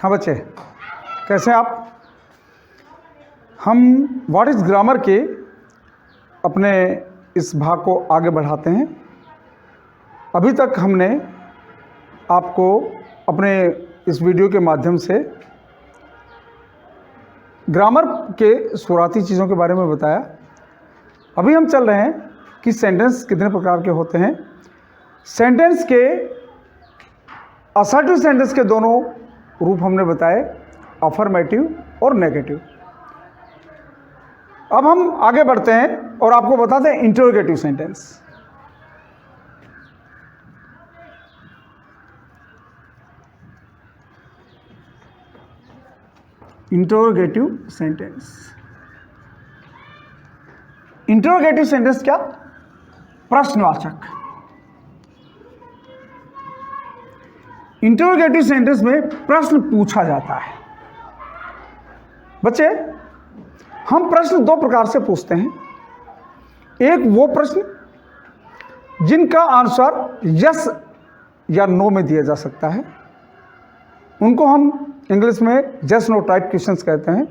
हाँ बच्चे, कैसे हैं आप? हम व्हाट इज़ ग्रामर के अपने इस भाग को आगे बढ़ाते हैं। अभी तक हमने आपको अपने इस वीडियो के माध्यम से ग्रामर के शुरुआती चीज़ों के बारे में बताया। अभी हम चल रहे हैं कि सेंटेंस कितने प्रकार के होते हैं। सेंटेंस के असर्टिव सेंटेंस के दोनों रूप हमने बताए, अफर्मेटिव और नेगेटिव। अब हम आगे बढ़ते हैं और आपको बताते हैं interrogative sentence. Interrogative sentence. Interrogative sentence क्या? प्रश्नवाचक। इंटरोगेटिव सेंटेंस में प्रश्न पूछा जाता है। बच्चे, हम प्रश्न दो प्रकार से पूछते हैं। एक वो प्रश्न जिनका आंसर यस या नो में दिया जा सकता है, उनको हम इंग्लिश में यस नो टाइप क्वेश्चंस कहते हैं।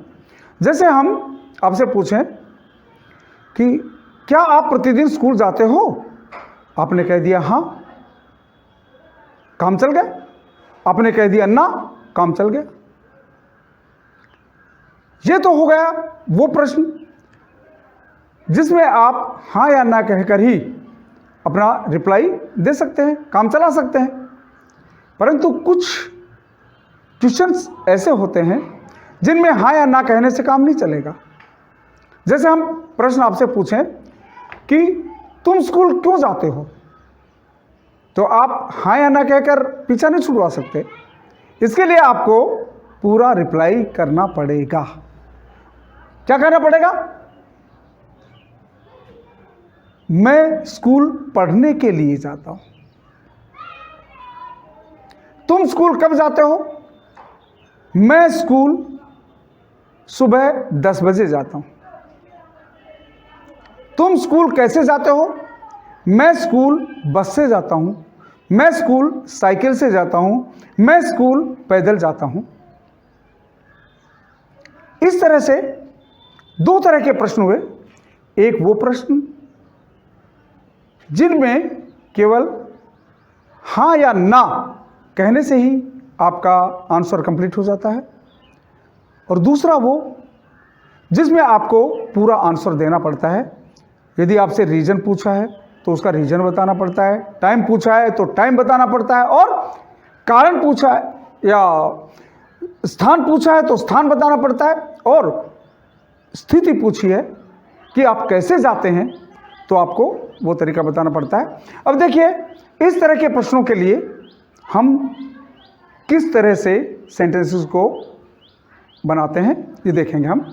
जैसे हम आपसे पूछें कि क्या आप प्रतिदिन स्कूल जाते हो? आपने कह दिया हाँ, काम चल गया। आपने कह दिया ना, काम चल गया। ये तो हो गया वो प्रश्न जिसमें आप हाँ या ना कहकर ही अपना रिप्लाई दे सकते हैं, काम चला सकते हैं। परंतु कुछ क्वेश्चंस ऐसे होते हैं जिनमें हाँ या ना कहने से काम नहीं चलेगा। जैसे हम प्रश्न आपसे पूछें कि तुम स्कूल क्यों जाते हो, तो आप हाँ या ना कहकर पीछा नहीं छुड़वा सकते। इसके लिए आपको पूरा रिप्लाई करना पड़ेगा। क्या करना पड़ेगा? मैं स्कूल पढ़ने के लिए जाता हूं। तुम स्कूल कब जाते हो? मैं स्कूल सुबह 10 बजे जाता हूं। तुम स्कूल कैसे जाते हो? मैं स्कूल बस से जाता हूं, मैं स्कूल साइकिल से जाता हूं, मैं स्कूल पैदल जाता हूं। इस तरह से दो तरह के प्रश्न हुए। एक वो प्रश्न जिनमें केवल हाँ या ना कहने से ही आपका आंसर कंप्लीट हो जाता है, और दूसरा वो जिसमें आपको पूरा आंसर देना पड़ता है। यदि आपसे रीजन पूछा है तो उसका रीजन बताना पड़ता है, टाइम पूछा है तो टाइम बताना पड़ता है, और कारण पूछा है या स्थान पूछा है तो स्थान बताना पड़ता है, और स्थिति पूछी है कि आप कैसे जाते हैं तो आपको वो तरीका बताना पड़ता है। अब देखिए, इस तरह के प्रश्नों के लिए हम किस तरह से सेंटेंसेस को बनाते हैं ये देखेंगे हम।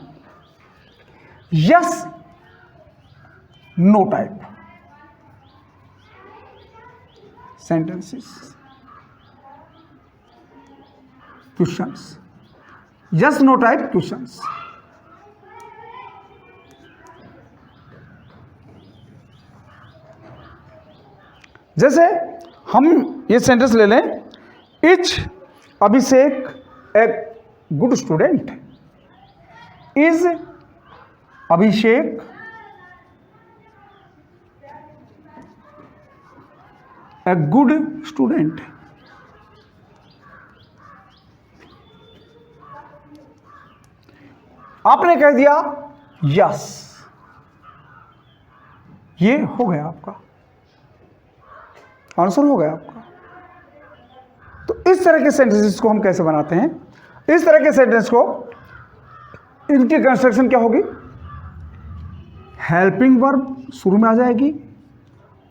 Yes no type sentences, questions, yes no type questions। जैसे हम ये सेंटेंस ले लें, is Abhishek a good student. Is Abhishek a good student. आपने कह दिया यस, ये हो गया आपका आंसर, हो गया आपका। तो इस तरह के सेंटेंसेस को हम कैसे बनाते हैं? इस तरह के सेंटेंस को, इनकी कंस्ट्रक्शन क्या होगी? हेल्पिंग वर्ब शुरू में आ जाएगी,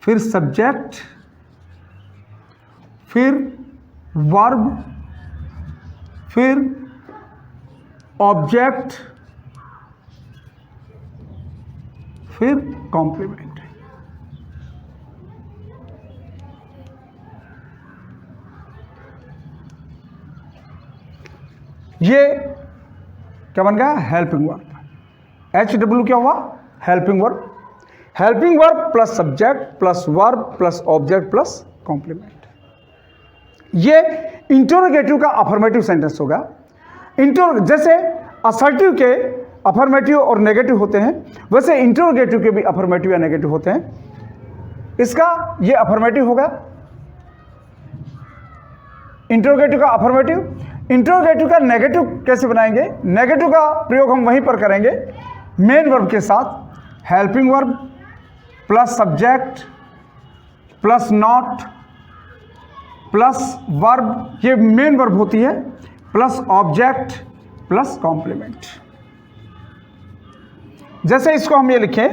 फिर सब्जेक्ट, फिर वर्ब, फिर ऑब्जेक्ट, फिर कॉम्प्लीमेंट। ये क्या बन गया? Helping verb. HW क्या हुआ? Helping verb. Helping verb plus subject plus verb plus object plus complement. ये इंटरोगेटिव का अफर्मेटिव सेंटेंस होगा। जैसे असर्टिव के अफर्मेटिव और नेगेटिव होते हैं, वैसे इंटरोगेटिव के भी अफर्मेटिव या नेगेटिव होते हैं। इसका ये अफर्मेटिव होगा, इंटरोगेटिव का अफर्मेटिव। इंटरोगेटिव का नेगेटिव कैसे बनाएंगे? नेगेटिव का प्रयोग हम वहीं पर करेंगे मेन वर्ब के साथ, helping verb plus subject plus not plus verb, ये मेन वर्ब होती है, प्लस ऑब्जेक्ट प्लस कॉम्प्लीमेंट। जैसे इसको हम ये लिखें,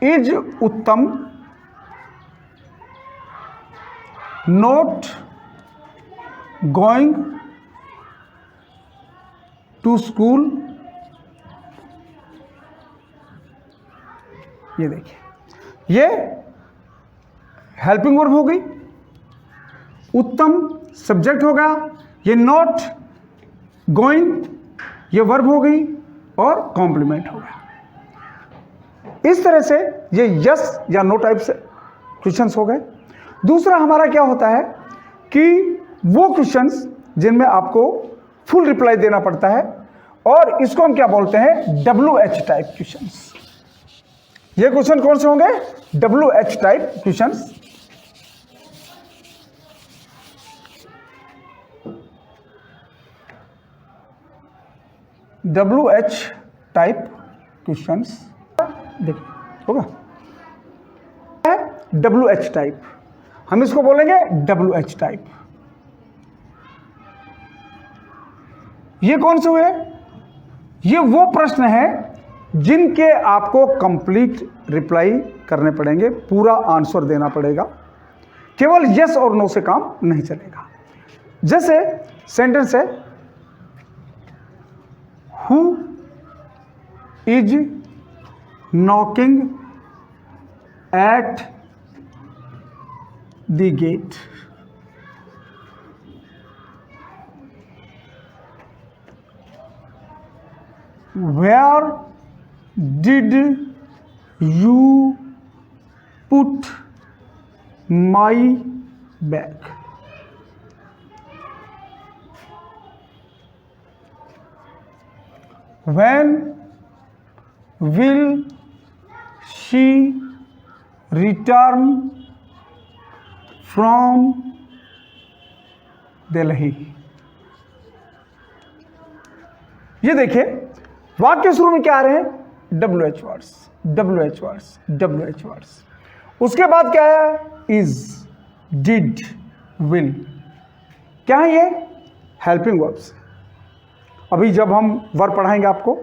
इज उत्तम नोट गोइंग टू स्कूल। ये देखिए, ये हेल्पिंग वर्ब हो गई, उत्तम सब्जेक्ट होगा, ये नॉट गोइंग ये वर्ब हो गई और कॉम्प्लीमेंट हो गया। इस तरह से ये यस या नो टाइप से क्वेश्चंस हो गए। दूसरा हमारा क्या होता है कि वो क्वेश्चंस जिनमें आपको फुल रिप्लाई देना पड़ता है, और इसको हम क्या बोलते हैं? WH type questions. ये क्वेश्चन कौन से होंगे? WH type questions. WH type questions देखिए होगा, WH टाइप, हम इसको बोलेंगे WH टाइप। ये कौन से हुए? ये वो प्रश्न है जिनके आपको कंप्लीट रिप्लाई करने पड़ेंगे, पूरा आंसर देना पड़ेगा, केवल यस और नो से काम नहीं चलेगा। जैसे सेंटेंस है, who is knocking at the gate. Where did you put my bag? When will she return from Delhi? ये देखिए, वाक्य शुरू में क्या आ रहे हैं? WH words, WH words, WH words. उसके बाद क्या है? Is, did, will. क्या है ये? Helping verbs. अभी जब हम वर्ब पढ़ाएंगे आपको